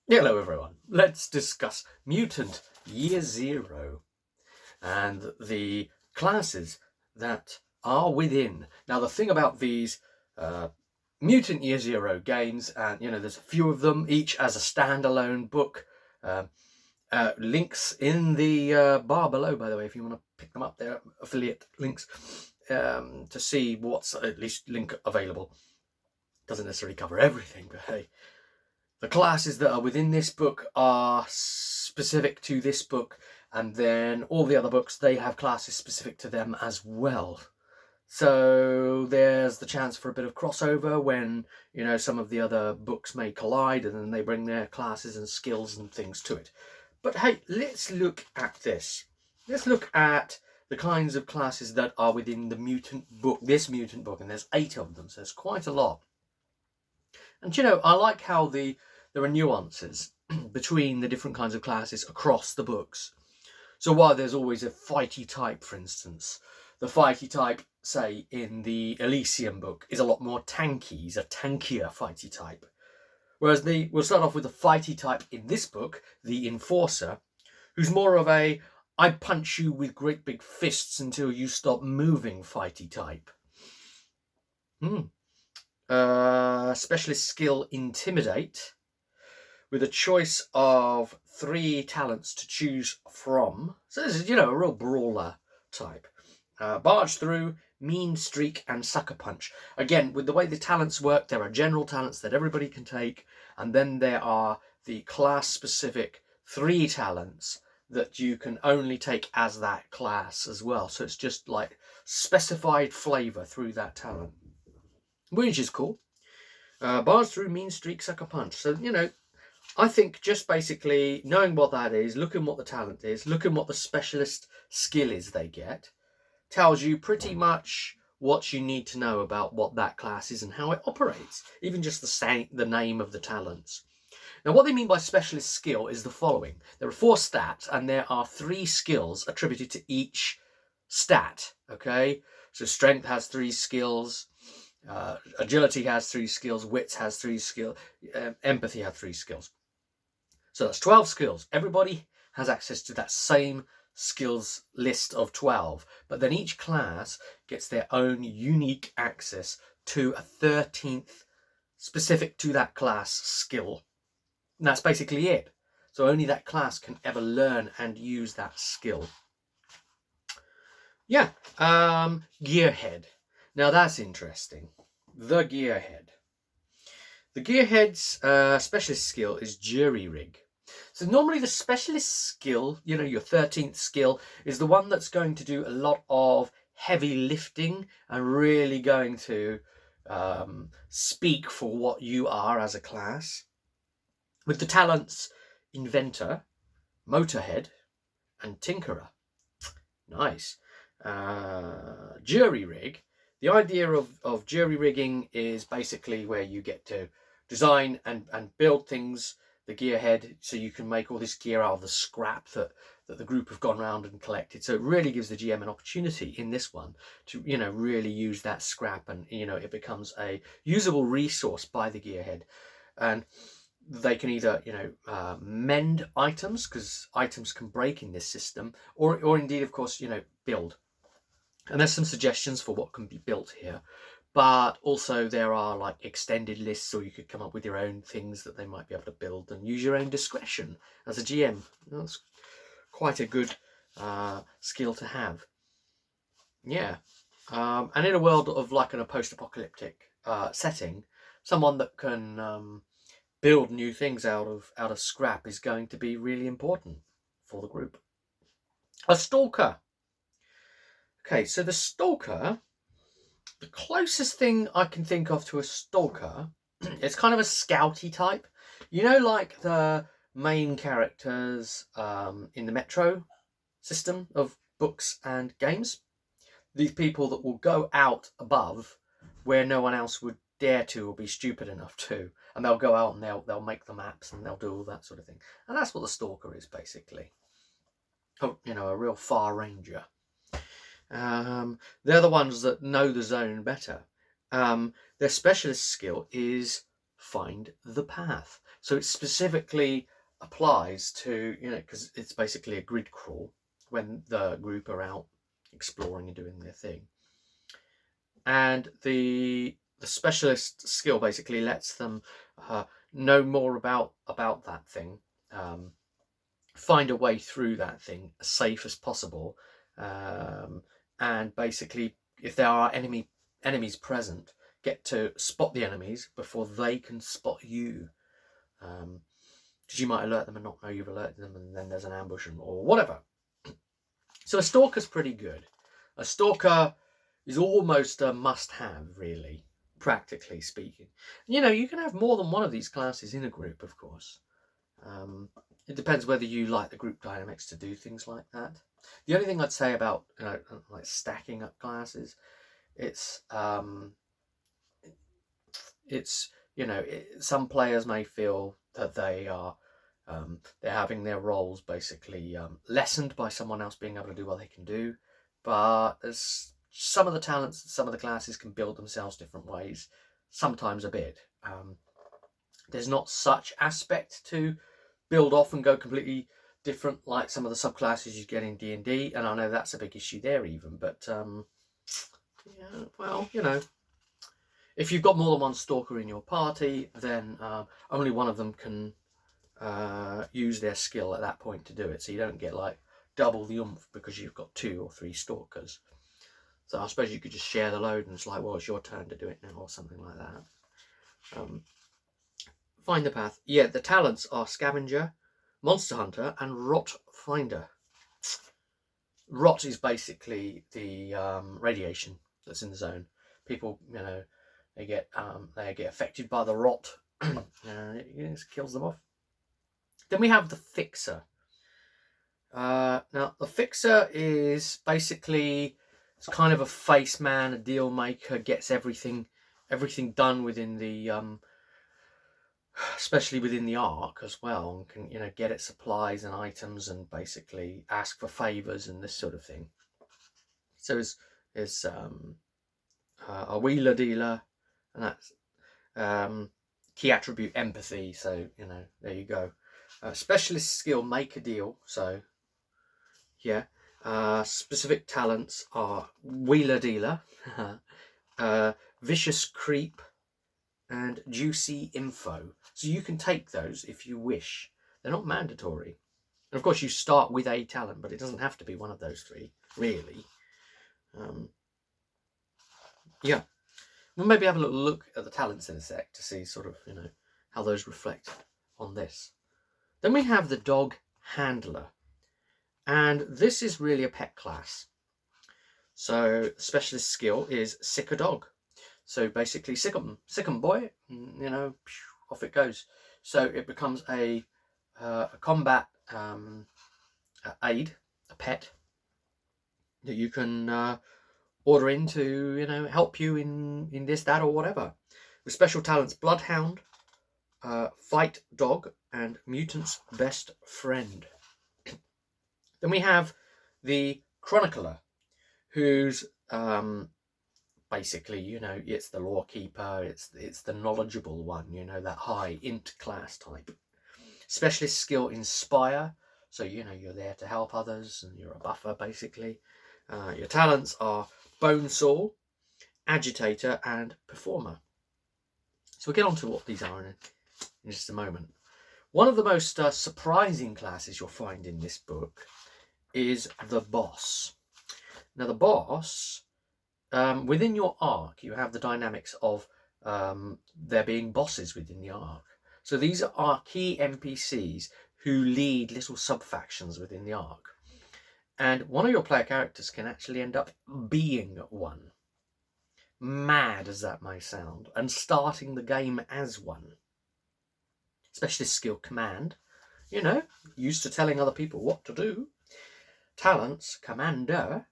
Hello everyone, let's discuss Mutant Year Zero and the classes that are within. Now the thing about these Mutant Year Zero games, and there's a few of them, each as a standalone book. Uh, Links in the bar below, by the way, if you want to pick them up, they're affiliate links to see what's at least link available. Doesn't necessarily cover everything, but hey. The classes that are within this book are specific to this book, and then all the other books, they have classes specific to them as well. So there's the chance for a bit of crossover when, some of the other books may collide and then they bring their classes and skills and things to it. But hey, let's look at this. Let's look at the kinds of classes that are within the mutant book, this mutant book, and there's 8 of them, so there's quite a lot. And I like how there are nuances between the different kinds of classes across the books. So while there's always a fighty type, for instance, the fighty type, say, in the Elysium book is a lot more tanky. He's a tankier fighty type. Whereas we'll start off with the fighty type in this book, the Enforcer, who's more of a I punch you with great big fists until you stop moving fighty type. Specialist skill Intimidate, with a choice of 3 talents to choose from. So this is, a real brawler type. Barge Through, Mean Streak, and Sucker Punch. Again, with the way the talents work, there are general talents that everybody can take, and then there are the class-specific 3 talents that you can only take as that class as well. So it's just like specified flavour through that talent, which is cool. Barge Through, Mean Streak, Sucker Punch. So, I think just basically knowing what that is, looking what the talent is, looking what the specialist skill is they get, tells you pretty much what you need to know about what that class is and how it operates, even just the name of the talents. Now, what they mean by specialist skill is the following. There are 4 stats, and there are 3 skills attributed to each stat, okay? So strength has 3 skills, agility has 3 skills, wits has 3 skills, empathy has 3 skills. So that's 12 skills. Everybody has access to that same skills list of 12, but then each class gets their own unique access to a 13th specific to that class skill. And that's basically it. So only that class can ever learn and use that skill. Yeah, Gearhead. Now that's interesting. The Gearhead. The Gearhead's specialist skill is Jury Rig. So normally the specialist skill, your 13th skill, is the one that's going to do a lot of heavy lifting and really going to speak for what you are as a class. With the talents Inventor, Motorhead, and Tinkerer. Nice. Jury Rig. The idea of jury rigging is basically where you get to design and build things, the gearhead, so you can make all this gear out of the scrap that the group have gone around and collected. So it really gives the GM an opportunity in this one to, really use that scrap, and, it becomes a usable resource by the gearhead. And they can either, mend items, because items can break in this system, or indeed, of course, build. And there's some suggestions for what can be built here. But also there are like extended lists, or you could come up with your own things that they might be able to build and use your own discretion as a GM. That's quite a good skill to have. Yeah. And in a world of like in a post-apocalyptic setting, someone that can build new things out of scrap is going to be really important for the group. A Stalker. Okay, so the Stalker, the closest thing I can think of to a Stalker, it's kind of a scouty type. Like the main characters in the Metro system of books and games. These people that will go out above where no one else would dare to or be stupid enough to. And they'll go out and they'll make the maps and they'll do all that sort of thing. And that's what the Stalker is, basically. Oh, a real far ranger. They're the ones that know the zone better. Their specialist skill is Find the Path. So it specifically applies to, because it's basically a grid crawl when the group are out exploring and doing their thing. And the specialist skill basically lets them know more about that thing, find a way through that thing as safe as possible, and basically, if there are enemies present, get to spot the enemies before they can spot you. Because you might alert them and not know you've alerted them, and then there's an ambush or whatever. So a Stalker's pretty good. A Stalker is almost a must-have, really, practically speaking. You can have more than one of these classes in a group, of course. It depends whether you like the group dynamics to do things like that. The only thing I'd say about like stacking up classes, some players may feel that they are they're having their roles basically lessened by someone else being able to do what they can do, but as some of the talents, some of the classes can build themselves different ways, sometimes a bit. There's not such aspect to build off and go completely different like some of the subclasses you get in D&D, and I know that's a big issue there even, but if you've got more than one Stalker in your party, then only one of them can use their skill at that point to do it, so you don't get like double the oomph because you've got 2 or 3 Stalkers. So I suppose you could just share the load, and it's like, well, it's your turn to do it now, or something like that. Find the path. Yeah, the talents are Scavenger, Monster Hunter, and Rot Finder. Rot is basically the radiation that's in the zone. People, they get affected by the rot. It kills them off. Then we have the Fixer. Now, the Fixer is basically, it's kind of a face man, a deal maker, gets everything done within the especially within the arc as well, and can get its supplies and items and basically ask for favors and this sort of thing. So is a wheeler dealer, and that's key attribute empathy. So there you go. Specialist skill make a deal. So yeah. Specific talents are wheeler dealer, vicious creep, and juicy info. So you can take those if you wish. They're not mandatory. And of course you start with a talent, but it doesn't have to be one of those 3, really. Yeah. We'll maybe have a little look at the talents in a sec to see sort of, how those reflect on this. Then we have the Dog Handler. And this is really a pet class. So specialist skill is sick a dog. So basically sick 'em boy, off it goes. So it becomes a combat aid, a pet that you can order in to help you in this, that, or whatever. With special talents, Bloodhound, Fight Dog, and Mutant's Best Friend. Then we have the Chronicler, who's basically, it's the lore keeper, it's the knowledgeable one, that high int class type. Specialist skill Inspire, so you're there to help others and you're a buffer basically. Your talents are Bonesaw, Agitator, and Performer. So we'll get on to what these are in just a moment. One of the most surprising classes you'll find in this book is the Boss. Now the Boss, within your arc, you have the dynamics of there being bosses within the arc. So these are key NPCs who lead little sub-factions within the arc. And one of your player characters can actually end up being one. Mad as that may sound, and starting the game as one. Specialist skill Command, used to telling other people what to do. Talents Commander,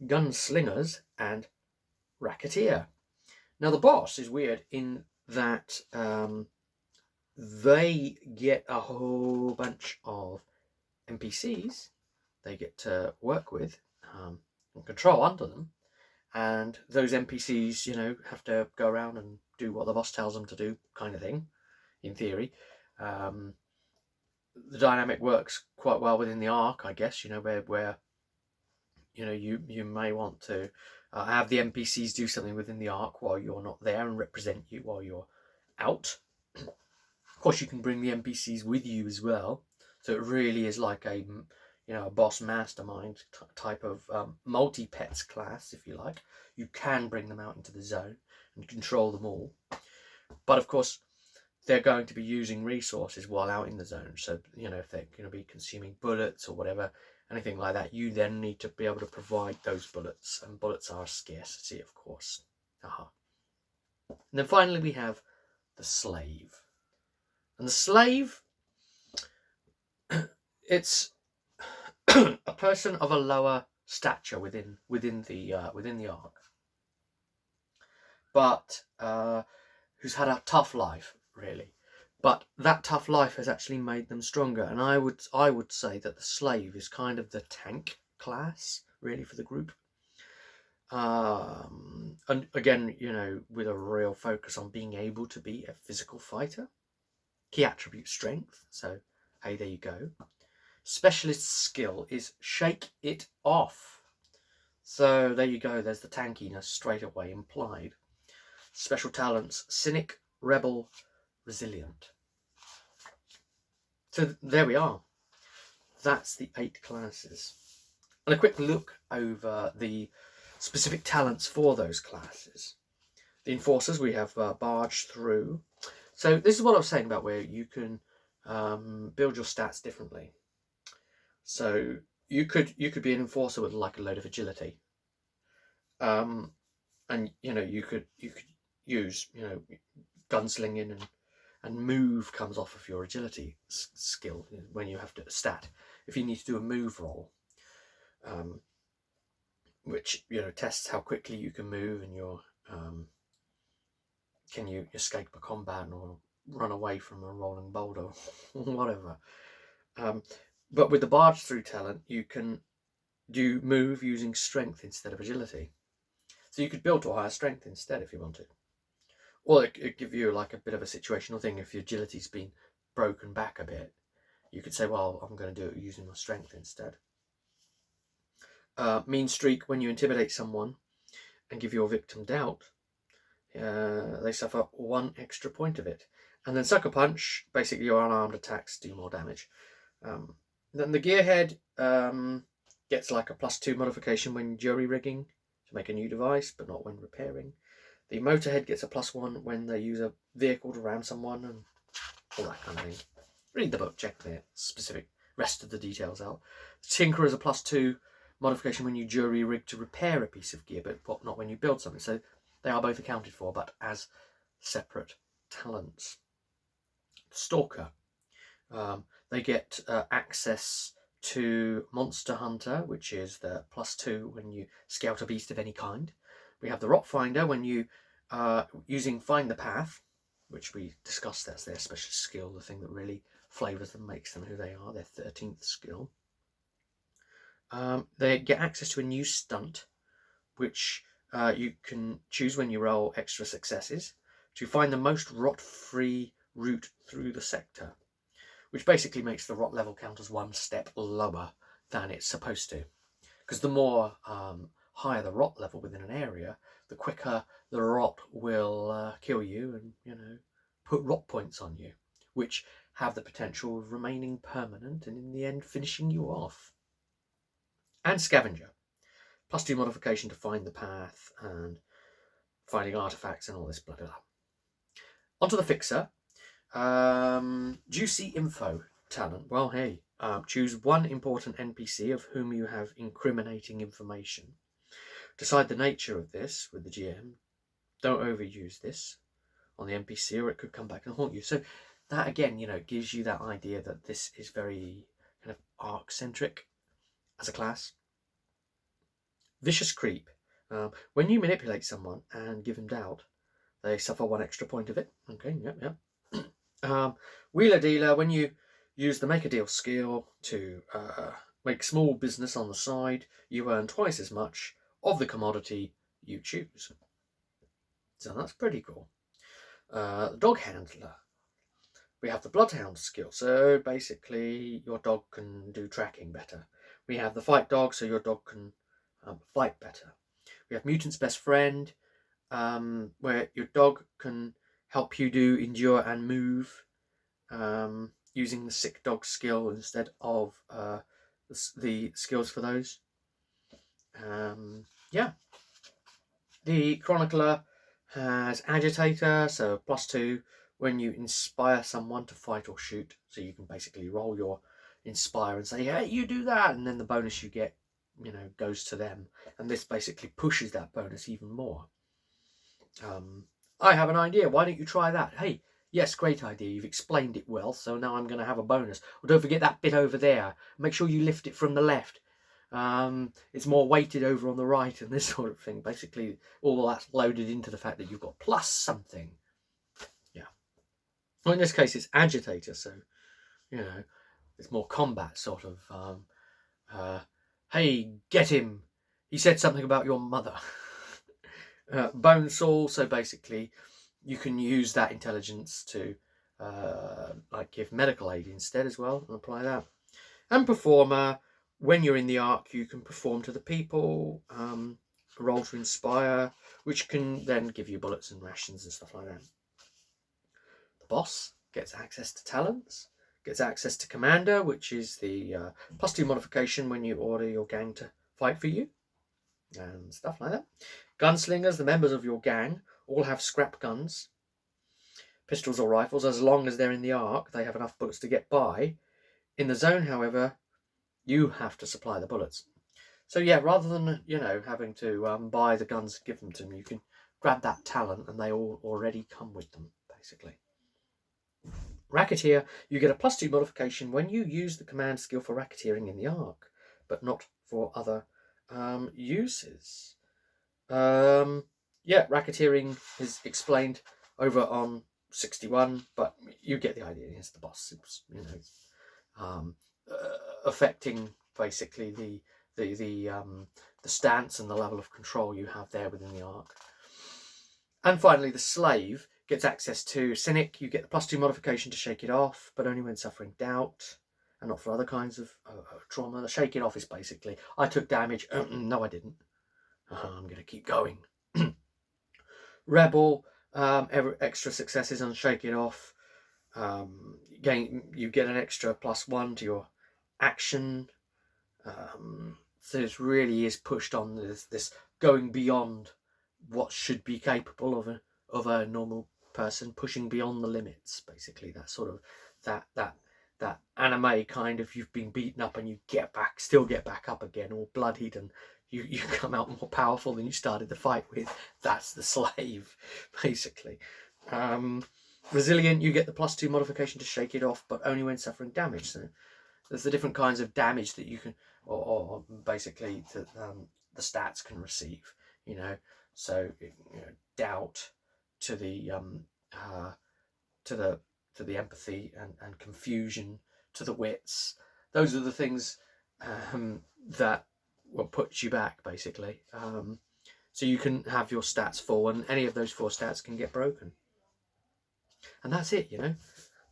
Gunslingers, and Racketeer. Now the Boss is weird in that they get a whole bunch of NPCs they get to work with and control under them, and those NPCs have to go around and do what the boss tells them to do, kind of thing, in theory. The dynamic works quite well within the arc, I guess, where you may want to have the NPCs do something within the arc while you're not there and represent you while you're out. Of course, you can bring the NPCs with you as well, so it really is like a boss mastermind type of multi-pets class, if you like. You can bring them out into the zone and control them all, but of course they're going to be using resources while out in the zone. So if they're going to be consuming bullets or whatever, anything like that, you then need to be able to provide those bullets, and bullets are a scarcity, of course. And then finally we have the slave. And the slave, it's a person of a lower stature within the arc, but who's had a tough life, really. But that tough life has actually made them stronger, and I would say that the slave is kind of the tank class, really, for the group. And again, with a real focus on being able to be a physical fighter. Key attribute strength, so hey, there you go. Specialist skill is shake it off. So there you go, there's the tankiness straight away implied. Special talents, cynic, rebel, resilient. So there we are. That's the 8 classes. And a quick look over the specific talents for those classes. The enforcers, we have barge through. So this is what I was saying about where you can build your stats differently. So you could be an enforcer with like a load of agility, and you could use gunslinging and move comes off of your agility skill when you have to stat. If you need to do a move roll, which tests how quickly you can move and your can you escape a combat or run away from a rolling boulder or whatever. But with the barge through talent, you can do move using strength instead of agility. So you could build to a higher strength instead if you wanted. Or it could give you like a bit of a situational thing. If your agility's been broken back a bit, you could say, well, I'm going to do it using my strength instead. Mean streak, when you intimidate someone and give your victim doubt, they suffer 1 extra point of it. And then sucker punch, basically your unarmed attacks do more damage. Then the gearhead gets like a +2 modification when jury rigging to make a new device, but not when repairing. The motorhead gets a +1 when they use a vehicle to ram someone and all that kind of thing. Read the book, check the specific rest of the details out. Tinker is a +2 modification when you jury rig to repair a piece of gear, but not when you build something. So they are both accounted for, but as separate talents. Stalker. They get access to Monster Hunter, which is the +2 when you scout a beast of any kind. We have the Rock Finder when you using Find the Path, which we discussed. That's their special skill, the thing that really flavours them, makes them who they are, their 13th skill. They get access to a new stunt, which you can choose when you roll extra successes to find the most rot-free route through the sector, which basically makes the rot level count as 1 step lower than it's supposed to. Because the more higher the rot level within an area, the quicker the rot will kill you and, put rot points on you, which have the potential of remaining permanent and in the end finishing you off. And Scavenger. +2 modification to find the path and finding artifacts and all this blah blah blah. Onto the Fixer. Juicy info talent. Well, hey, choose 1 important NPC of whom you have incriminating information. Decide the nature of this with the GM. Don't overuse this on the NPC or it could come back and haunt you. So that again, gives you that idea that this is very kind of arc-centric as a class. Vicious creep. When you manipulate someone and give them doubt, they suffer 1 extra point of it. Okay, yep. Wheeler dealer, when you use the make a deal skill to make small business on the side, you earn twice as much of the commodity you choose. So that's pretty cool. Dog handler. We have the Bloodhound skill, so basically your dog can do tracking better. We have the Fight Dog, so your dog can fight better. We have Mutant's Best Friend, where your dog can help you do endure and move, using the Sick Dog skill instead of the skills for those. Yeah. The Chronicler has Agitator, so +2 when you inspire someone to fight or shoot. So you can basically roll your inspire and say, hey, you do that, and then the bonus you get, goes to them. And this basically pushes that bonus even more. I have an idea. Why don't you try that? Hey, yes, great idea. You've explained it well, so now I'm going to have a bonus. Well, don't forget that bit over there. Make sure you lift it from the left. It's more weighted over on the right and this sort of thing. Basically, all that's loaded into the fact that you've got plus something. Yeah. Well, in this case, it's Agitator, so, it's more combat sort of. Hey, get him. He said something about your mother. Bonesaw, so basically you can use that intelligence to give medical aid instead as well and apply that. And Performer, when you're in the arc, you can perform to the people, roll to inspire, which can then give you bullets and rations and stuff like that. The Boss gets access to talents, gets access to Commander, which is the +2 modification when you order your gang to fight for you, and stuff like that. Gunslingers, the members of your gang, all have scrap guns, pistols or rifles. As long as they're in the arc, they have enough bullets to get by. In the zone, however, you have to supply the bullets. So yeah, rather than, having to buy the guns and give them to them, you can grab that talent and they all already come with them, basically. Racketeer, you get a +2 modification when you use the command skill for racketeering in the arc, but not for other uses. Yeah, racketeering is explained over on 61, but you get the idea. It's the boss. It's, affecting basically the stance and the level of control you have there within the arc. And finally, the Slave gets access to Cynic. You get the +2 modification to shake it off, but only when suffering doubt, and not for other kinds of trauma. The shake it off is basically, I took damage. No, I didn't. I'm going to keep going. Rebel, extra successes on shake it off. You get an extra +1 to your action. So this really is pushed on this going beyond what should be capable of a normal person, pushing beyond the limits. Basically, that sort of that anime kind of, you've been beaten up and you still get back up again, all bloodied, and you come out more powerful than you started the fight with. That's the Slave, basically. Resilient, you get the +2 modification to shake it off, but only when suffering damage. So there's the different kinds of damage that you can, or basically the stats can receive. So doubt to the empathy and confusion to the wits. Those are the things that will put you back, basically. So you can have your stats full, and any of those 4 stats can get broken. And that's it,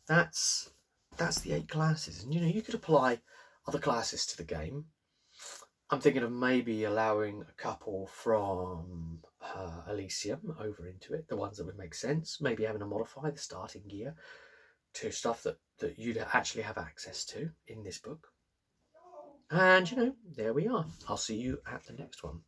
That's the 8 classes. And, you could apply other classes to the game. I'm thinking of maybe allowing a couple from Elysium over into it, the ones that would make sense. Maybe having to modify the starting gear to stuff that you'd actually have access to in this book. And, there we are. I'll see you at the next one.